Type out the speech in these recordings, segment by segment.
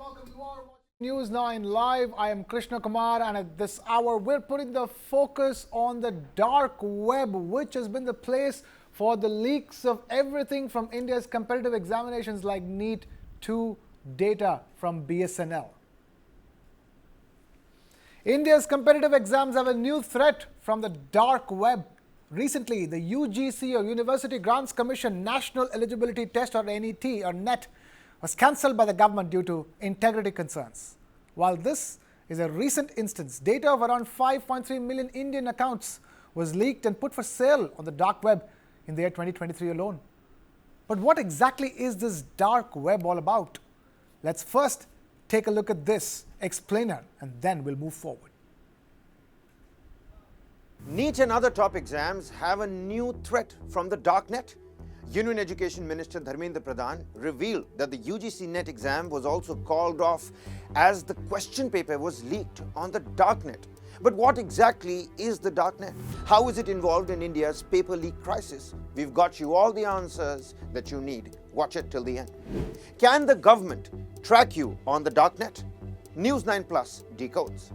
welcome. You are watching News 9 Live. I am Krishnakumar, and at this hour, we're putting the focus on the dark web, which has been the place for the leaks of everything from India's competitive examinations like NEET to data from BSNL. India's competitive exams have a new threat from the dark web. Recently, the UGC or University Grants Commission National Eligibility Test or NET or NET was cancelled by the government due to integrity concerns. While this is a recent instance, data of around 5.3 million Indian accounts was leaked and put for sale on the dark web in the year 2023 alone. But what exactly is this dark web all about? Let's first take a look at this explainer and then we'll move forward. NEET and other top exams have a new threat from the darknet. Union Education Minister Dharmendra Pradhan revealed that the UGC-NET exam was also called off as the question paper was leaked on the darknet. But what exactly is the darknet? How is it involved in India's paper leak crisis? We've got you all the answers that you need. Watch it till the end. Can the government track you on the darknet? News 9 Plus decodes.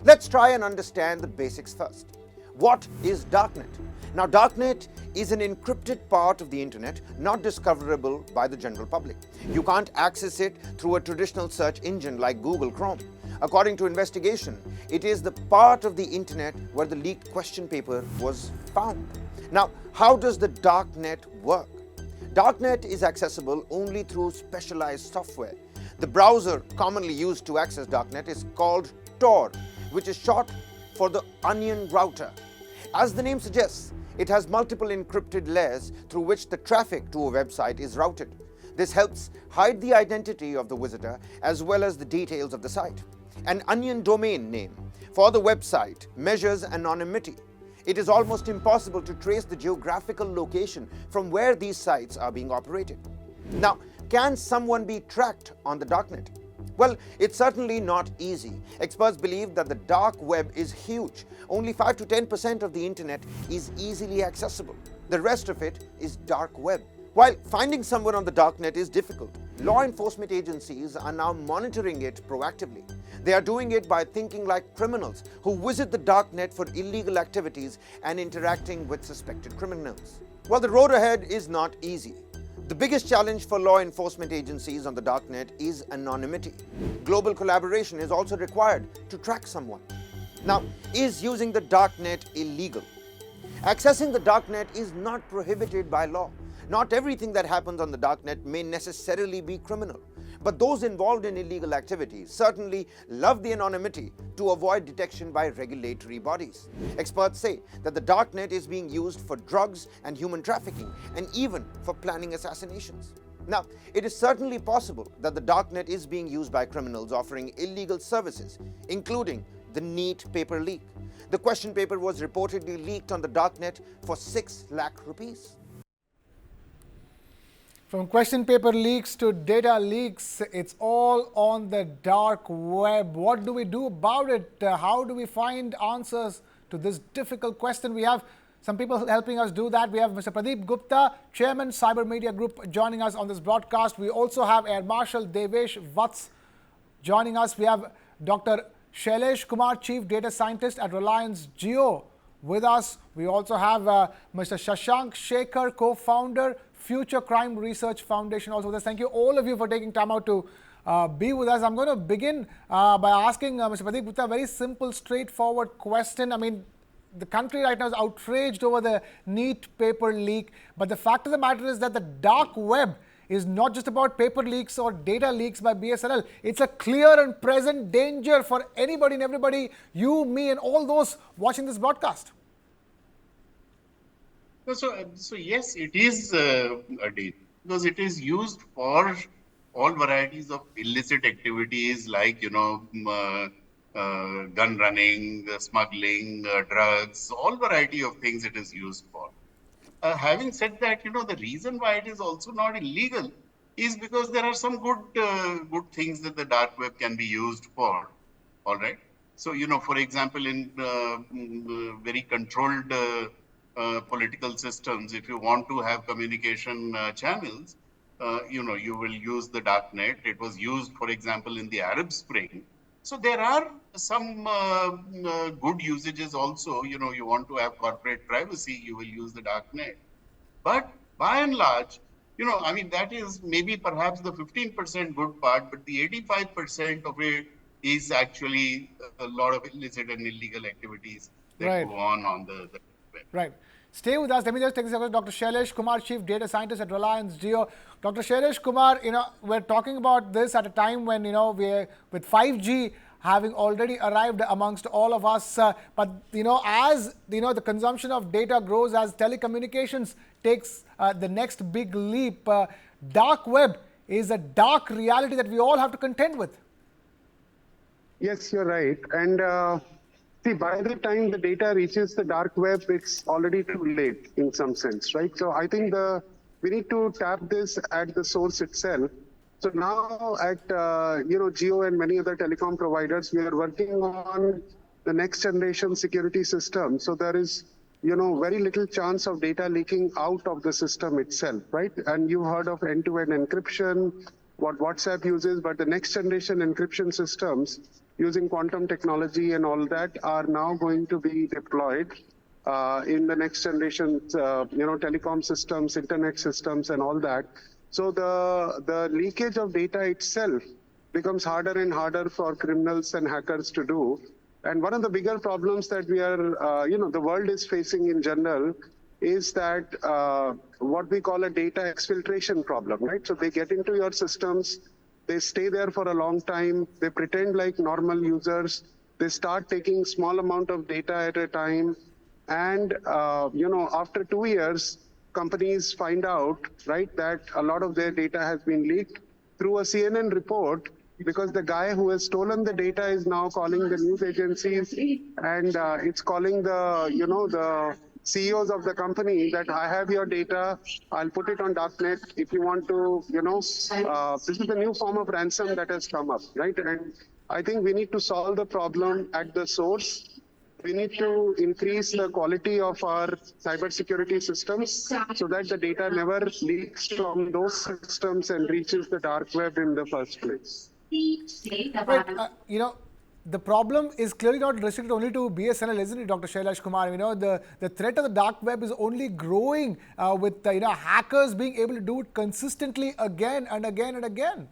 Let's try and understand the basics first. What is darknet? Now, darknet is an encrypted part of the internet not discoverable by the general public. You can't access it through a traditional search engine like Google Chrome. According to investigation, it is the part of the internet where the leaked question paper was found. Now, how does the darknet work? Darknet is accessible only through specialized software. The browser commonly used to access darknet is called Tor, which is short for the onion router. As the name suggests, it has multiple encrypted layers through which the traffic to a website is routed. This helps hide the identity of the visitor as well as the details of the site. An onion domain name for the website measures anonymity. It is almost impossible to trace the geographical location from where these sites are being operated. Now, can someone be tracked on the darknet? Well, it's certainly not easy. Experts believe that the dark web is huge. Only 5 to 10% of the internet is easily accessible. The rest of it is dark web. While finding someone on the darknet is difficult, law enforcement agencies are now monitoring it proactively. They are doing it by thinking like criminals who visit the darknet for illegal activities and interacting with suspected criminals. Well, the road ahead is not easy. The biggest challenge for law enforcement agencies on the darknet is anonymity. Global collaboration is also required to track someone. Now, is using the darknet illegal? Accessing the darknet is not prohibited by law. Not everything that happens on the darknet may necessarily be criminal, but those involved in illegal activities certainly love the anonymity to avoid detection by regulatory bodies. Experts say that the darknet is being used for drugs and human trafficking and even for planning assassinations. Now, it is certainly possible that the darknet is being used by criminals offering illegal services, including the NEET paper leak. The question paper was reportedly leaked on the darknet for 6 lakh rupees. From question paper leaks to data leaks, it's all on the dark web. What do we do about it? How do we find answers to this difficult question? We have some people helping us do that. We have Mr. Pradeep Gupta, Chairman, Cyber Media Group, joining us on this broadcast. We also have Air Marshal Devesh Vats joining us. We have Dr. Shailesh Kumar, Chief Data Scientist at Reliance Jio, with us. We also have Mr. Shashank Shekhar, co-founder, Future Crime Research Foundation, also with us. Thank you all of you for taking time out to be with us. I'm going to begin by asking Mr. Pradeep Gupta a very simple, straightforward question. I mean, the country right now is outraged over the NEET paper leak, but the fact of the matter is that the dark web is not just about paper leaks or data leaks by BSNL. It's a clear and present danger for anybody and everybody, you, me, and all those watching this broadcast. So yes, it is a deal because it is used for all varieties of illicit activities like, gun running, smuggling, drugs, all variety of things it is used for. Having said that, the reason why it is also not illegal is because there are some good things that the dark web can be used for. All right. So, for example, in very controlled political systems, if you want to have communication channels, you will use the dark net. It was used, for example, in the Arab Spring. So there are some good usages also. You want to have corporate privacy, you will use the dark net. But by and large, I mean, that is maybe perhaps the 15% good part, but the 85% of it is actually a lot of illicit and illegal activities that Right. go on the web. Right. Stay with us. Let me just take this over. Dr. Shailesh Kumar, Chief Data Scientist at Reliance Jio. Dr. Shailesh Kumar, we're talking about this at a time when, we're with 5G having already arrived amongst all of us. But, as, the consumption of data grows, as telecommunications takes the next big leap, dark web is a dark reality that we all have to contend with. Yes, you're right. And see, by the time the data reaches the dark web, it's already too late in some sense, right? So I think we need to tap this at the source itself. So now at Jio and many other telecom providers, we are working on the next generation security system. So there is very little chance of data leaking out of the system itself, right? And you heard of end-to-end encryption, what WhatsApp uses, but the next generation encryption systems using quantum technology and all that are now going to be deployed in the next generation, telecom systems, internet systems, and all that. So the leakage of data itself becomes harder and harder for criminals and hackers to do. And one of the bigger problems that we are, the world is facing in general is that what we call a data exfiltration problem, right? So they get into your systems, they stay there for a long time, they pretend like normal users, they start taking small amount of data at a time. And, after 2 years, companies find out, right, that a lot of their data has been leaked through a CNN report, because the guy who has stolen the data is now calling the news agencies and it's calling the CEOs of the company that I have your data, I'll put it on darknet if you want to, this is the new form of ransom that has come up, right? And I think we need to solve the problem at the source. We need to increase the quality of our cybersecurity systems so that the data never leaks from those systems and reaches the dark web in the first place. Right. The problem is clearly not restricted only to BSNL, isn't it, Dr. Shailesh Kumar? The threat of the dark web is only growing with hackers being able to do it consistently again and again and again.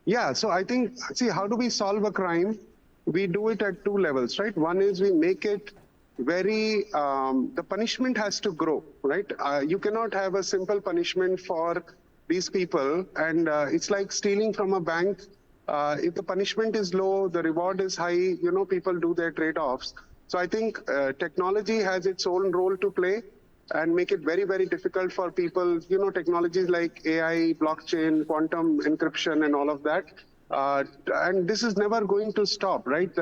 Yeah, so I think, see, how do we solve a crime? We do it at two levels, right? One is we make it very, the punishment has to grow, right? You cannot have a simple punishment for these people. And it's like stealing from a bank. If the punishment is low, the reward is high, people do their trade-offs. So I think technology has its own role to play and make it very, very difficult for people, technologies like AI, blockchain, quantum encryption, and all of that. And this is never going to stop, right?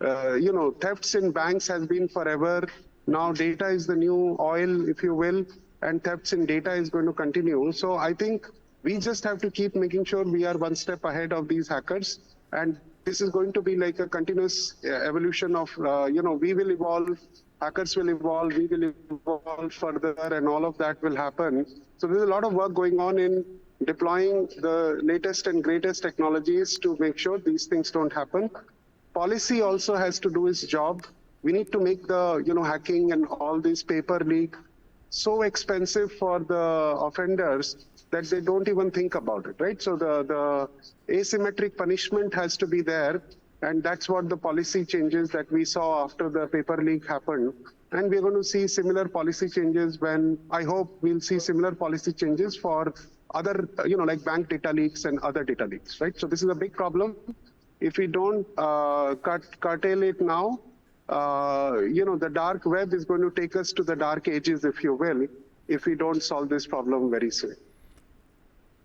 Thefts in banks has been forever. Now data is the new oil, if you will, and thefts in data is going to continue. So I think we just have to keep making sure we are one step ahead of these hackers. And this is going to be like a continuous evolution of, we will evolve, hackers will evolve, we will evolve further, and all of that will happen. So there's a lot of work going on in deploying the latest and greatest technologies to make sure these things don't happen. Policy also has to do its job. We need to make the hacking and all these paper leak so expensive for the offenders that they don't even think about it, right? So the asymmetric punishment has to be there, and that's what the policy changes that we saw after the paper leak happened. And we're going to see similar policy changes I hope we'll see similar policy changes for other, like bank data leaks and other data leaks, right? So this is a big problem. If we don't curtail it now, the dark web is going to take us to the dark ages, if you will, if we don't solve this problem very soon.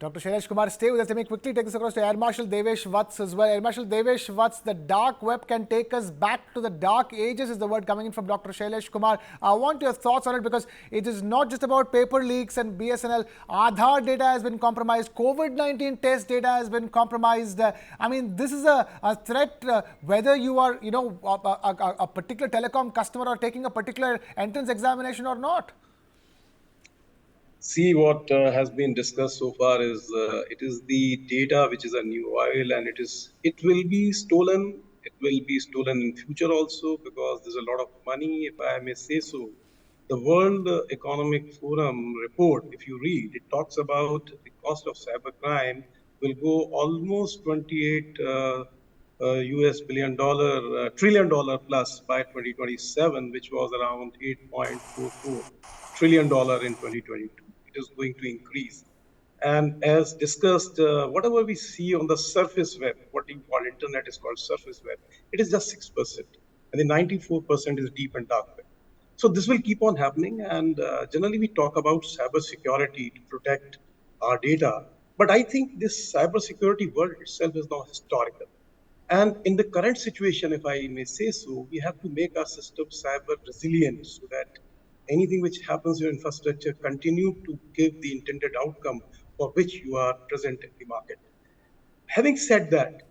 Dr. Shailesh Kumar, stay with us. Let me quickly take this across to Air Marshal Devesh Vats as well. Air Marshal Devesh Vats, the dark web can take us back to the dark ages is the word coming in from Dr. Shailesh Kumar. I want your thoughts on it because it is not just about paper leaks and BSNL. Aadhaar data has been compromised. COVID-19 test data has been compromised. This is a threat whether you are, a particular telecom customer or taking a particular entrance examination or not. See, what has been discussed so far is it is the data which is a new oil, and it will be stolen. It will be stolen in future also, because there's a lot of money, if I may say so. The World Economic Forum report, if you read, it talks about the cost of cybercrime will go almost 28 US billion dollar, trillion dollar plus by 2027, which was around 8.44 trillion dollar in 2022. It is going to increase. And as discussed, whatever we see on the surface web, what you call internet is called surface web, it is just 6%. And the 94% is deep and dark web. So this will keep on happening. And generally we talk about cyber security to protect our data. But I think this cyber security world itself is now historical. And in the current situation, if I may say so, we have to make our system cyber resilient so that anything which happens in your infrastructure continue to give the intended outcome for which you are present in the market. Having said that,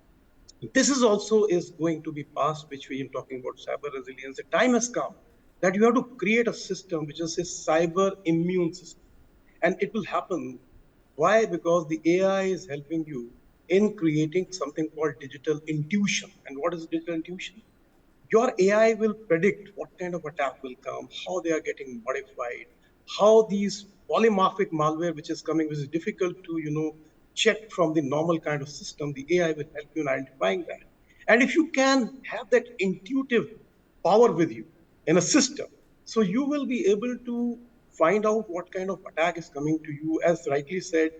this is also is going to be past, which we are talking about cyber resilience. The time has come that you have to create a system which is a cyber immune system. And it will happen. Why? Because the AI is helping you in creating something called digital intuition. And what is digital intuition? Your AI will predict what kind of attack will come, how they are getting modified, how these polymorphic malware, which is coming, which is difficult to, check from the normal kind of system, the AI will help you in identifying that. And if you can have that intuitive power with you in a system, so you will be able to find out what kind of attack is coming to you. As rightly said,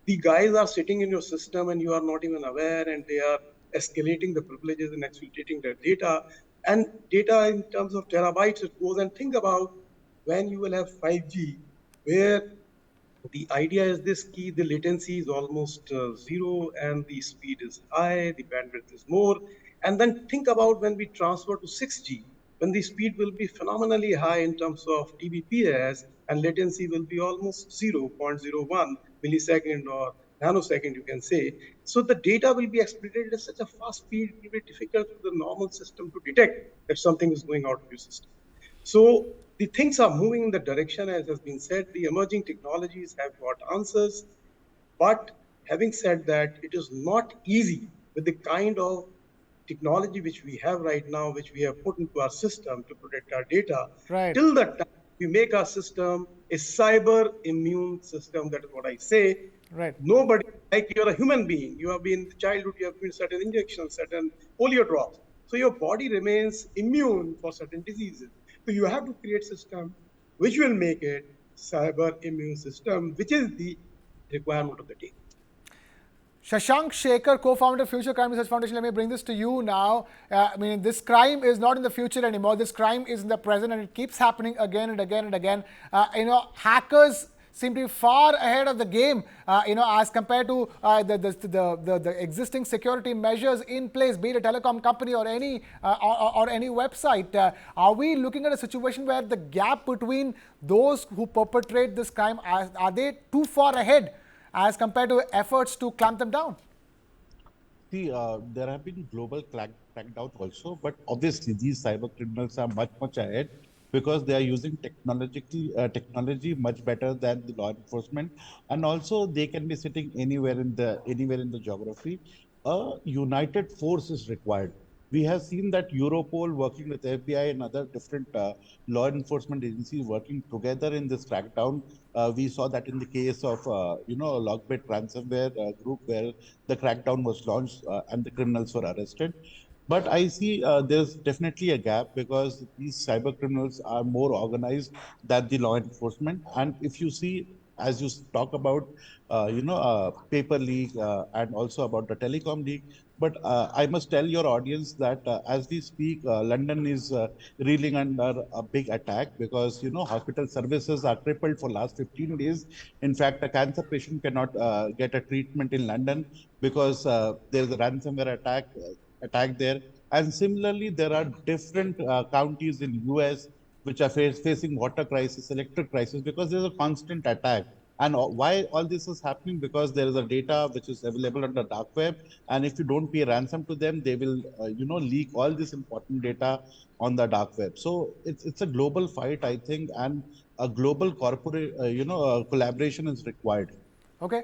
the guys are sitting in your system and you are not even aware, and they are escalating the privileges and exfiltrating their data. And data in terms of terabytes, it goes. And think about when you will have 5G, where the idea is this key, the latency is almost zero and the speed is high, the bandwidth is more. And then think about when we transfer to 6G, when the speed will be phenomenally high in terms of TBPS, and latency will be almost 0.01 millisecond or nanosecond, you can say. So the data will be expedited at such a fast speed, it will be difficult for the normal system to detect that something is going out of your system. So the things are moving in the direction, as has been said. The emerging technologies have got answers. But having said that, it is not easy with the kind of technology which we have right now, which we have put into our system to protect our data. Right. Till that time, we make our system a cyber immune system. That is what I say. Right. Nobody, like you're a human being, you have been in childhood, you have been certain injections, certain polio drops. So your body remains immune for certain diseases. So you have to create system which will make it cyber immune system, which is the requirement of the day. Shashank Shekhar, co-founder of Future Crime Research Foundation. Let me bring this to you now. I mean, this crime is not in the future anymore. This crime is in the present, and it keeps happening again and again and again. Hackers seem to be far ahead of the game, as compared to the existing security measures in place, be it a telecom company or any website. Are we looking at a situation where the gap between those who perpetrate this crime, are they too far ahead as compared to efforts to clamp them down? See, there have been global crackdowns also, but obviously these cyber criminals are much ahead because they are using technology much better than the law enforcement, and also they can be sitting anywhere in the geography. A united force is required. We have seen that Europol working with FBI and other different law enforcement agencies working together in this crackdown. We saw that in the case of Lockbit ransomware group, where the crackdown was launched and the criminals were arrested. But I see there's definitely a gap because these cyber criminals are more organized than the law enforcement. And if you see, as you talk about, paper leak and also about the telecom leak, but I must tell your audience that as we speak, London is reeling under a big attack because hospital services are crippled for last 15 days. In fact, a cancer patient cannot get a treatment in London because there's a ransomware attack there. And similarly, there are different counties in US which are facing water crisis, electric crisis, because there's a constant attack. And why all this is happening? Because there is a data which is available on the dark web, and if you don't pay ransom to them, they will, leak all this important data on the dark web. So it's a global fight, I think, and a global corporate, collaboration is required. Okay.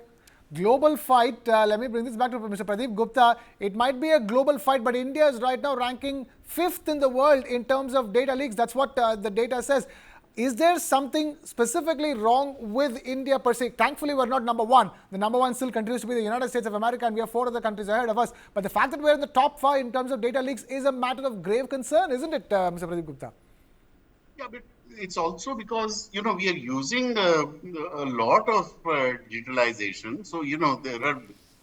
Global fight. Let me bring this back to Mr. Pradeep Gupta. It might be a global fight, but India is right now ranking 5th in the world in terms of data leaks. That's what the data says. Is there something specifically wrong with India per se? Thankfully, we're not number one. The number one still continues to be the United States of America, and we have 4 other countries ahead of us. But the fact that we're in the top 5 in terms of data leaks is a matter of grave concern, isn't it, Mr. Pradeep Gupta? Yeah, but it's also because, we are using a lot of digitalization. So, there are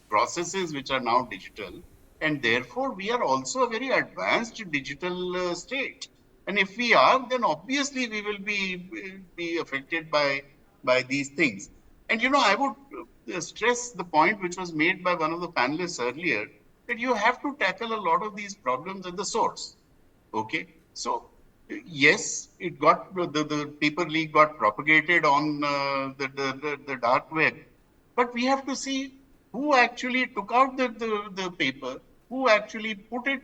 processes which are now digital, and therefore we are also a very advanced digital state. And if we are, then obviously we will be affected by these things. And, I would stress the point which was made by one of the panelists earlier, that you have to tackle a lot of these problems at the source. Okay, so yes, it got the paper leak got propagated on the dark web, but we have to see who actually took out the paper, who actually put it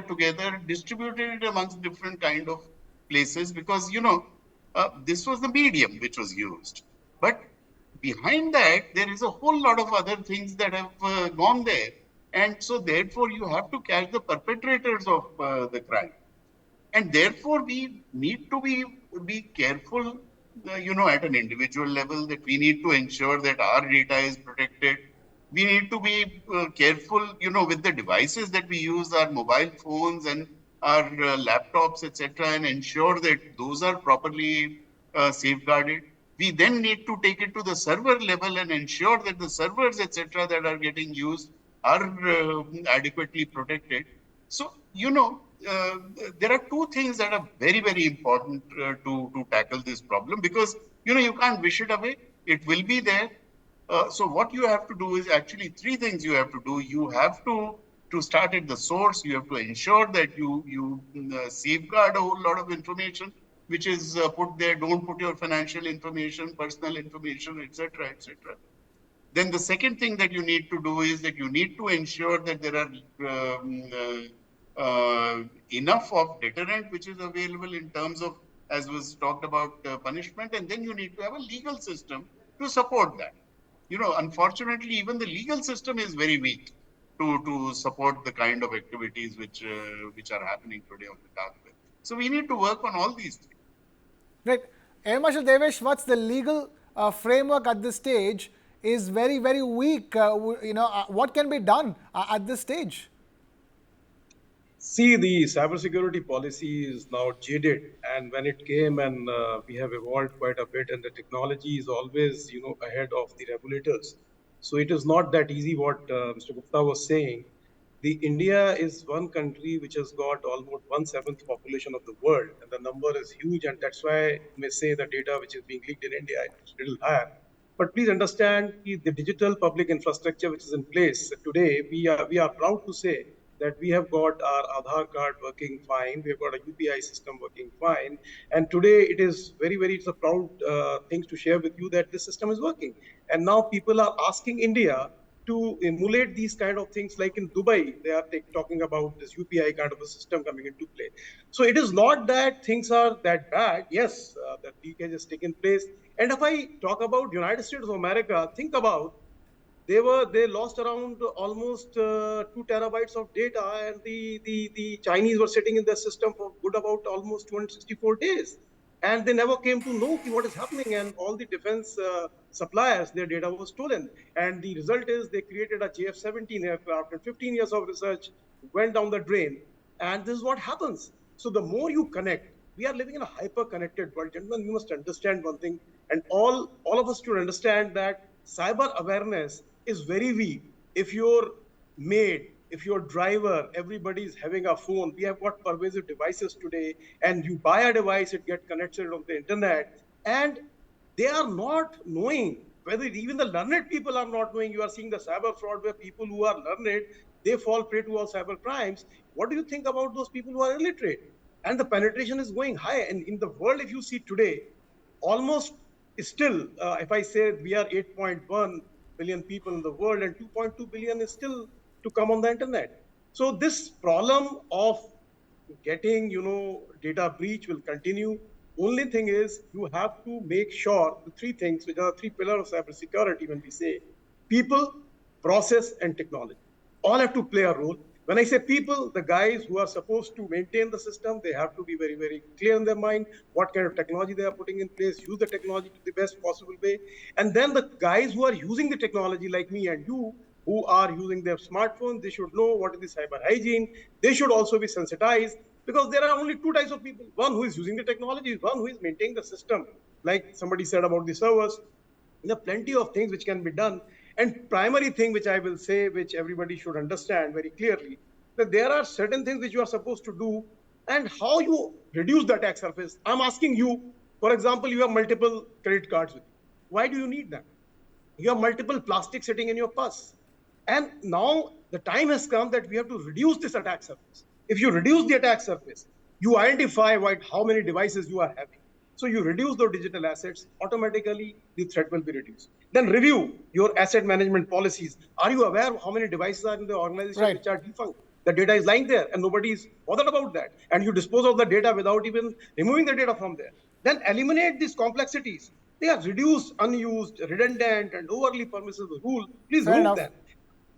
together, distributed it amongst different kind of places, because this was the medium which was used, but behind that there is a whole lot of other things that have gone there, and so therefore you have to catch the perpetrators of the crime. And therefore we need to be careful, at an individual level, that we need to ensure that our data is protected. We need to be careful, with the devices that we use, our mobile phones and our laptops, etc., and ensure that those are properly safeguarded. We then need to take it to the server level and ensure that the servers, etc., that are getting used are adequately protected. So, there are 2 things that are very, very important to tackle this problem, because, you can't wish it away. It will be there. So what you have to do is actually 3 things you have to do. You have to start at the source. You have to ensure that you safeguard a whole lot of information which is put there. Don't put your financial information, personal information, etc., etc. Then the second thing that you need to do is that you need to ensure that there are enough of deterrent which is available in terms of, as was talked about, punishment, and then you need to have a legal system to support that. Unfortunately, even the legal system is very weak to support the kind of activities which are happening today on the dark web. So we need to work on all these things. Right. Marshal Devesh Vats, the legal framework at this stage is very, very weak. What can be done at this stage? See, the cybersecurity policy is now jaded, and when it came, and we have evolved quite a bit, and the technology is always, ahead of the regulators. So it is not that easy what Mr. Gupta was saying. The India is one country which has got almost 1/7 population of the world, and the number is huge, and that's why you may say the data which is being leaked in India is a little higher. But please understand the digital public infrastructure which is in place today. We are proud to say that we have got our Aadhaar card working fine. We have got a UPI system working fine. And today it is it's a proud thing to share with you that this system is working. And now people are asking India to emulate these kind of things, like in Dubai, they are talking about this UPI kind of a system coming into play. So it is not that things are that bad. Yes, that leakage has taken place. And if I talk about United States of America, think about, they lost around almost 2 terabytes of data, and the Chinese were sitting in their system for good about almost 264 days. And they never came to know what is happening, and all the defense suppliers, their data was stolen. And the result is they created a JF-17 aircraft, and 15 years of research went down the drain. And this is what happens. So the more you connect, we are living in a hyper-connected world. Gentlemen, you must understand one thing, and all of us should understand that cyber awareness is very weak. If your maid, if your driver, everybody is having a phone. We have got pervasive devices today, and you buy a device, it gets connected on the internet, and they are not knowing, whether even the learned people are not knowing. You are seeing the cyber fraud where people who are learned, they fall prey to all cyber crimes. What do you think about those people who are illiterate? And the penetration is going high. And in the world, if you see today, almost Still, if I say we are 8.1 billion people in the world and 2.2 billion is still to come on the internet. So this problem of getting, data breach will continue. Only thing is you have to make sure the three things, which are three pillars of cybersecurity when we say people, process, and technology. All have to play a role. When I say people, the guys who are supposed to maintain the system, they have to be very, very clear in their mind what kind of technology they are putting in place, use the technology to the best possible way. And then the guys who are using the technology, like me and you, who are using their smartphones, they should know what is the cyber hygiene. They should also be sensitized because there are only two types of people. One who is using the technology, one who is maintaining the system. Like somebody said about the servers, there are plenty of things which can be done. And primary thing which I will say, which everybody should understand very clearly, that there are certain things which you are supposed to do and how you reduce the attack surface. I'm asking you, for example, you have multiple credit cards with you. Why do you need them? You have multiple plastic sitting in your purse. And now the time has come that we have to reduce this attack surface. If you reduce the attack surface, you identify how many devices you are having. So you reduce those digital assets, automatically the threat will be reduced. Then review your asset management policies. Are you aware of how many devices are in the organization Right. which are defunct? The data is lying there and nobody is bothered about that. And you dispose of the data without even removing the data from there. Then eliminate these complexities. They are reduced, unused, redundant, and overly permissible rule. Please Fair remove enough. them.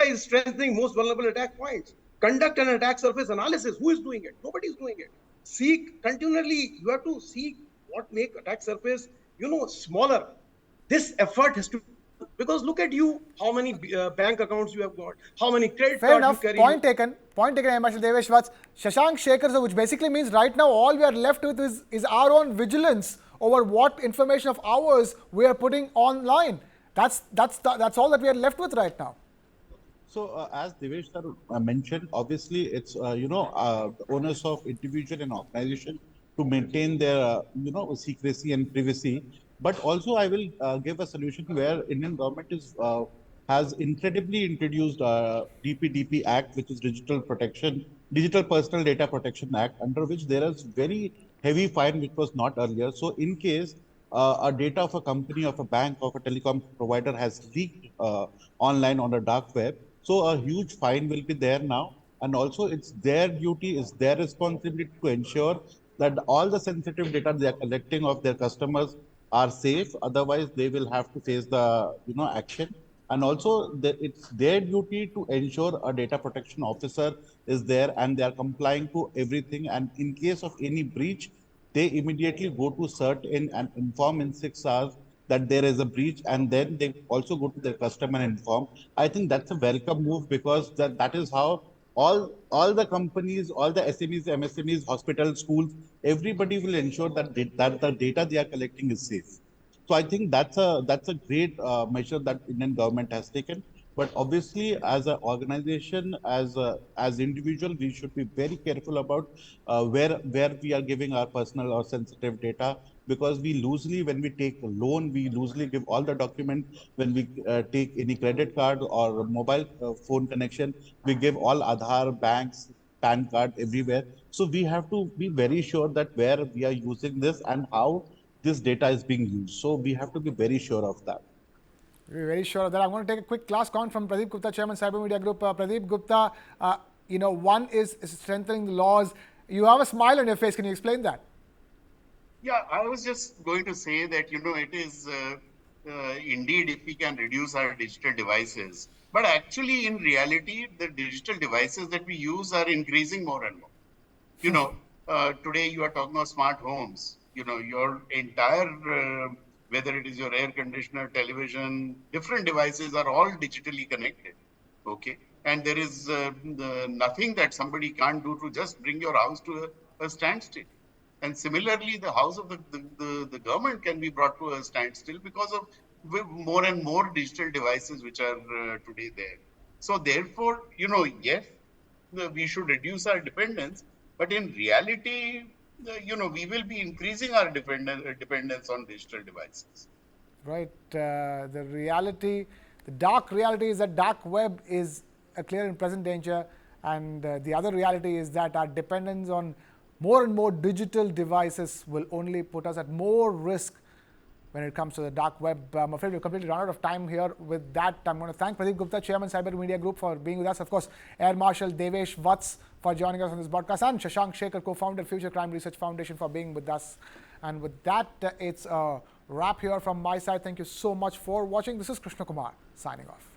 Is strengthening most vulnerable attack points. Conduct an attack surface analysis. Who is doing it? Nobody is doing it. Seek continually. You have to seek what make attack surface, smaller. This effort has to, because look at you, how many bank accounts you have got, how many credit Fair cards you enough. carry. Point taken. Point taken, Marshal Devesh Vats. Shashank Shekhar, so which basically means right now all we are left with is our own vigilance over what information of ours we are putting online. That's all that we are left with right now. So, as Devesh sir mentioned, obviously it's the onus of individual and organization to maintain their secrecy and privacy. But also, I will give a solution where Indian government is has incredibly introduced DPDP Act, which is Digital Personal Data Protection Act, under which there is very heavy fine, which was not earlier. So, in case a data of a company, of a bank, of a telecom provider has leaked online on the dark web, so a huge fine will be there now. And also it's their duty, it's their responsibility to ensure that all the sensitive data they are collecting of their customers are safe. Otherwise, they will have to face the action. And also, it's their duty to ensure a data protection officer is there and they are complying to everything. And in case of any breach, they immediately go to CERT in and inform in 6 hours that there is a breach, and then they also go to their customer and inform. I think that's a welcome move because that is how all the companies, all the SMEs, MSMEs, hospitals, schools, everybody will ensure that the data they are collecting is safe. So I think that's a great measure that Indian government has taken. But obviously, as an organization, as individual, we should be very careful about where we are giving our personal or sensitive data, because when we take a loan, we loosely give all the document. When we take any credit card or mobile phone connection, we give all Aadhaar, banks, PAN card everywhere. So we have to be very sure that where we are using this and how this data is being used. So we have to be very sure of that. We're very sure of that. I'm going to take a quick class count from Pradeep Gupta, Chairman, Cyber Media Group. Pradeep Gupta, one is strengthening the laws. You have a smile on your face. Can you explain that? Yeah, I was just going to say that, it is indeed if we can reduce our digital devices. But actually, in reality, the digital devices that we use are increasing more and more. Today you are talking about smart homes. Your entire, whether it is your air conditioner, television, different devices are all digitally connected. Okay. And there is nothing that somebody can't do to just bring your house to a standstill. And similarly, the house of the government can be brought to a standstill because of more and more digital devices which are today there. So therefore, yes, we should reduce our dependence, but in reality, we will be increasing our dependence on digital devices. Right. The dark reality is that dark web is a clear and present danger. And the other reality is that our dependence on more and more digital devices will only put us at more risk when it comes to the dark web. I'm afraid we've completely run out of time here with that. I'm going to thank Pradeep Gupta, Chairman, Cyber Media Group, for being with us. Of course, Air Marshal Devesh Vats for joining us on this broadcast, and Shashank Shekhar, co-founder, Future Crime Research Foundation, for being with us. And with that, it's a wrap here from my side. Thank you so much for watching. This is Krishnakumar signing off.